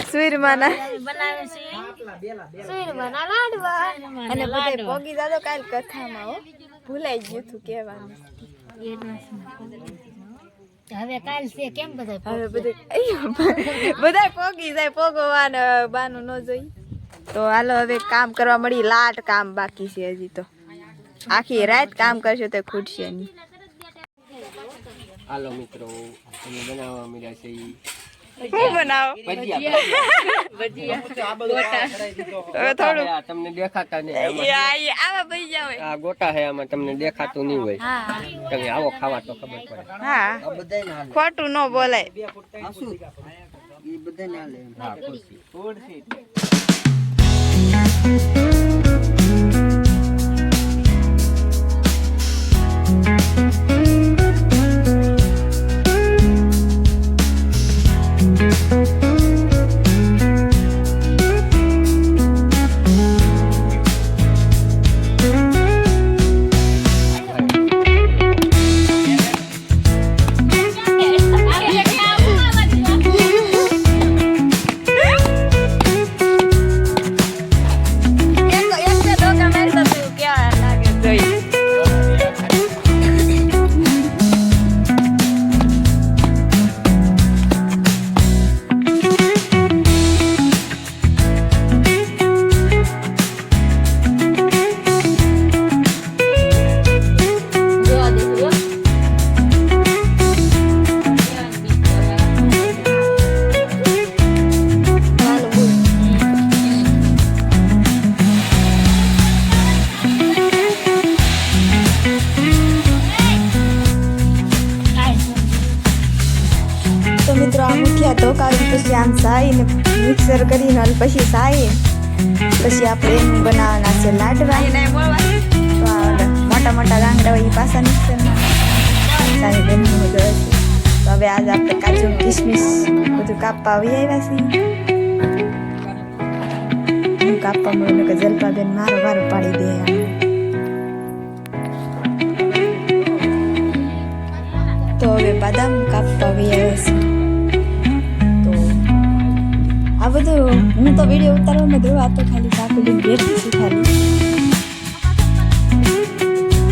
સુરમાના બનાવે છે સુરમાના લાડવા અને બધે પોગી દાદો કાલ કથામાં હો ભૂલાઈ ગયું તું કહેવાનું હવે કાલ છે કેમ બધા હવે બધા પોગી જાય પોગવાન બાનું ન જોઈ તો હાલો હવે કામ કરવા મળી લાટ કામ બાકી છે હજી તો આખી રાત કામ કરશો તો ખૂટશે નહીં હાલો મિત્રો અમે બનાવવા મળ્યા છે શું બનાવો થોડું તમને દેખાતા નહીં આવા ભાઈ જાવ આ ગોટા હે આમાં તમને દેખાતું નહીં હોય તમે આવો ખાવા તો ખબર પડે હા ખોટું ન બોલાય હા ખુરશી તો કારણ પછી આમ સાઈને મિક્સર કરીને પછી સાઈ પછી આપણે એમ બનાવવાના છે લાડવા તો મોટા મોટા ગાંગડા હોય એ પાછા મિક્સરમાં સાઈ બની બધું હશે તો હવે આજે આપણે કાજુ કિસમિસ બધું કાપવા આવી આવ્યા છીએ હું કાપવા મળ્યું કે જલપાબેન મારો વારો પાડી દે તો હવે બદામ કાપવા આવી આવ્યા છીએ આ બધું હું તો વિડીયો ઉતારવા માં દઉં આ તો ખાલી કાકુડી બેઠી છું ખાલી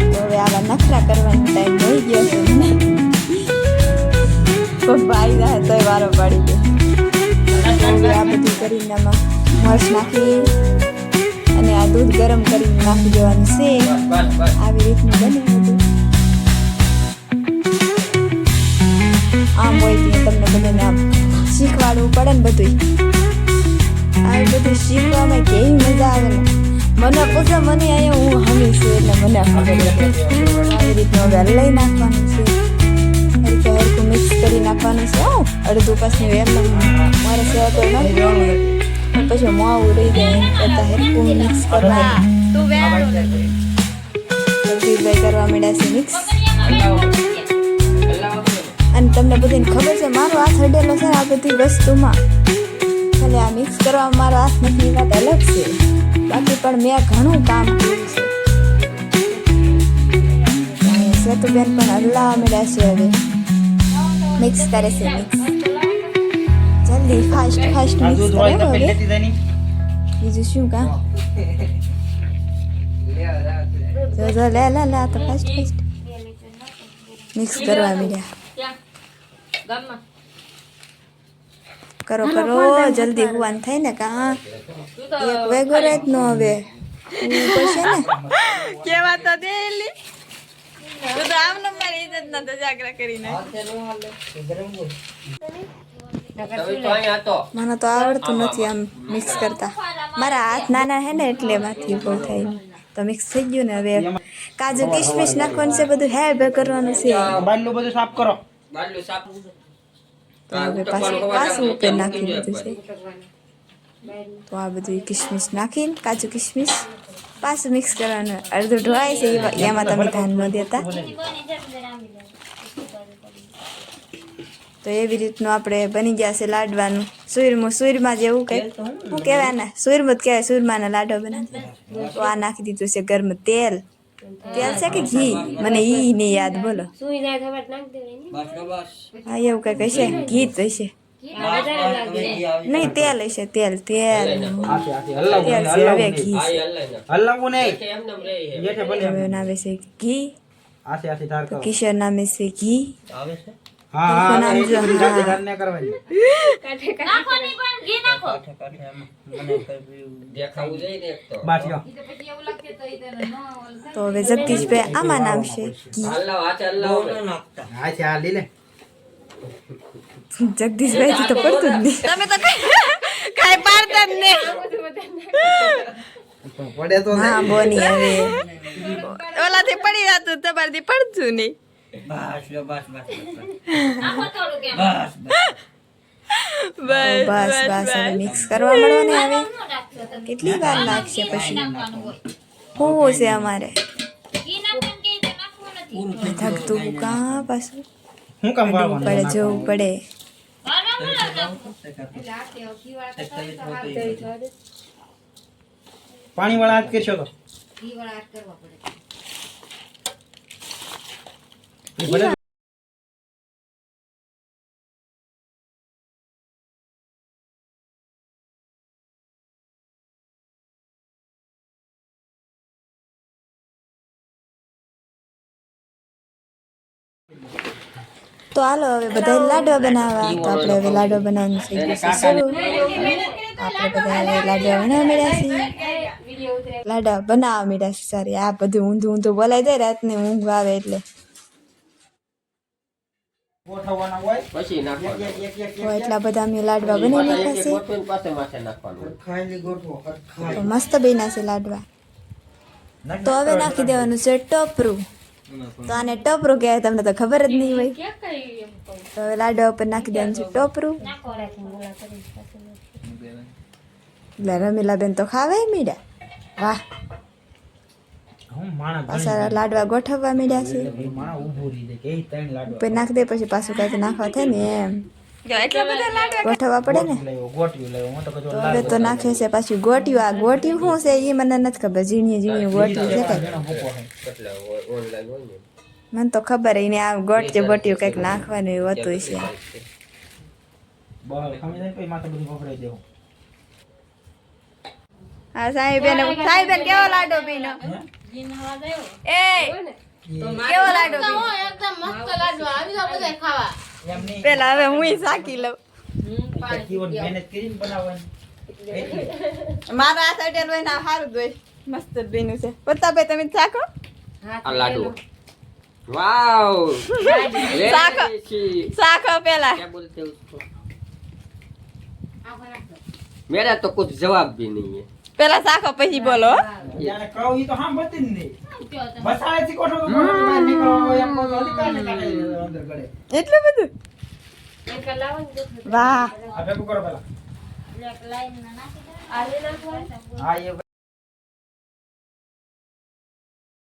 તો હવે આવા નખરા કરવાનો ટાઈમ થઈ ગયો છે ને કોઈ ભાઈ જાય તોય વારો પાડી દે હવે આ બધું કરીને આમાં મરચ નાખી અને આ દૂધ ગરમ કરીને નાખી દેવાનું છે આવી રીતનું બને બધું આમ હોય ત્યાં તમને બધાને આમ શીખવાડવું પડે ને બધું આ બધું શીખવામાં કેવી મજા આવે ને મને પૂછે મને અહીંયા હું હમી છું એટલે મને ખબર આવી રીતનું હવે લઈ નાખવાનું છે હરખું મિક્સ કરી નાખવાનું છે અડધું પછી એમ મારે સેવા તો નથી પછી મોવું રહી જાય કરતાં હરખું મિક્સ કરવાનું કરવા માંડ્યા છે મિક્સ અને તમને બધાને ખબર છે મારો હાથ અડેલો છે આ બધી વસ્તુમાં ખાલી આ મિક્સ કરવામાં મારો હાથ નથી વાત અલગ છે બાકી પણ મેં ઘણું કામ કર્યું છે સેતુબેન પણ હલાવા મળ્યા છે હવે મિક્સ કરે છે મિક્સ જલ્દી ફાસ્ટ મિક્સ કરે હવે બીજું શું કામ લે તો ફાસ્ટ મિક્સ કરવા મળ્યા કરો જલ્દી હુવાન થાય ને કા એક વેગો રાત નો હવે પછી ને કેવા તો દેલી તું તો આમ ન મારી ઇજ્જત ના તો જાગરા કરીને મને તો આવડતું નથી આમ મિક્સ કરતા મારા હાથ નાના હે ને એટલે માંથી બહુ થાય તો મિક્સ થઈ ગયું ને હવે કાજુ કિશમિશ નાખવાનું છે બધું હેર કરવાનું છે બાટલું બધું સાફ કરો તો હવે પાછું ઉપર નાખી દીધું છે તો આ બધું કિશમિશ નાખીને કાજુ કિશમિશ પાછું મિક્સ કરવાનું અડધું ઢોળાય છે એમાં તમે ધ્યાન ન દેતા તો એવી રીતનું આપણે બની ગયા છે લાડવાનું સુરમાં જેવું કંઈક શું કહેવાય ને સુરમાં જ કહેવાય સુરમાના લાડવા બનાવે તો આ નાખી દીધું છે ગરમ તેલ છે કે ઘી મને ઈ નહીં યાદ બોલો હા એવું કંઈક હશે ઘી જ હશે નહીં તેલ હશે તેલ તેલ આથી હલાવું તેલ છે હવે ઘી હા છે. એ હલાય ના હલાવું નહીં એમ નમ રે જેઠે ભલે હવે નામે છે ઘી આથી ધાર કરો કિશોર નામે છે ઘી આવે છે હા નામ હા જો, એટલી બધી હા. ધાર ને કરવાની દેખાવું જોઈએ ને એક તો બસ લ્યો તો હવે જગદીશભાઈ આમાં નામશે ઘી હલાવ આચે હલાવ આથી આ લી લે જગદીશભાઈ તો પડતું જ નહીં તમે તો કાંઈ પાડતા જ નહીં પણ પડે તો હા બોની હવે ઓલાથી પડી જતું તમારાથી પડતું નહીં બસ બસ હવે મિક્સ કરવા મળો ને હવે કેટલી વાર લાગશે પછી શું છે અમારે થકતું કાં પાછું હું કામ પડવું પડે જવું પડે પાણી વાળા હાથ કરશો તો એ ભલે તો હાલો હવે બધા લાડવા બનાવવા તો આપણે હવે લાડવા બનાવવાનું થઈ ગયું છે શરૂ આપણે બધા હવે લાડવા બનાવવા મળ્યા છીએ લાડવા બનાવવા મળ્યા છે સારી આ બધું ઊંધું ઊંધું બોલાઈ જાય રાતને ઊંઘ આવે એટલે ગોઠવવાના હોય પછી નાખવાનું તો એટલા બધા અમે લાડવા બની નાખ્યા છે ગોઠવીને પાસે માથે નાખવાનું ખાઈને ગોઠવો તો મસ્ત બન્યા છે લાડવા તો હવે નાખી દેવાનું છે ટોપરું તો આને ટોપરું કહેવાય તમને તો ખબર જ નહીં હોય તો હવે લાડવા ઉપર નાખી દેવાનું છે ટોપરું એટલે રમીલાબેન તો ખાવે મીડા વાહ હું માણા પાછા લાડવા ગોઠવવા મીડ્યા છે ભાઈ માણા ઊભું રહી જાય કે એ ત્રણ લાડવા ઉપર નાખી દે પછી પાછું કાંઈક નાખવા થાય ને એમ ગોઠવવા પડે ને ગોઠવ્યું લેવો હું તો કજો તો હવે તો નાખે છે પાછું ગોટિયું આ ગોટિયું શું છે એ મને નથી ખબર ઝીણી ઝીણી ગોટિયું છે કંઈક એટલે ઓનલાઈન હોય ને મને તો ખબર એને આ ગોટિયું કંઈક નાખવાનું એવું હતું છે બહાર ખમી જાય પછી માથે બધું વફરાઈ દેવું હા સાહેબેન કેવો લાડો પીનો એ કેવો લાડો એમ નહીં પેલા હવે હું સાકી લઉં કીવન મહેનત કરીને બનાવવાની એટલે મારા આ સાઈડ હોય ના સારું જ હોય મસ્ત જ બન્યું છે પ્રતાપભાઈ તમે ચાખો આ લાડુ વાવ શાક. ચાખો પેલા क्या बोलते हैं उसको मेरा तो कुछ जवाब भी नहीं है પેલા ચાખો પછી બોલો યાને કહું ઈ તો સાંભળતી જ નહીં બસાડેથી કોઠો તો કોઠો બહાર નીકળવાનો એમ કહું તો અધિકાર ને કાઢે અંદર ગળે એટલું બધું વાહ આ ભેગું કરો પેલા હા એ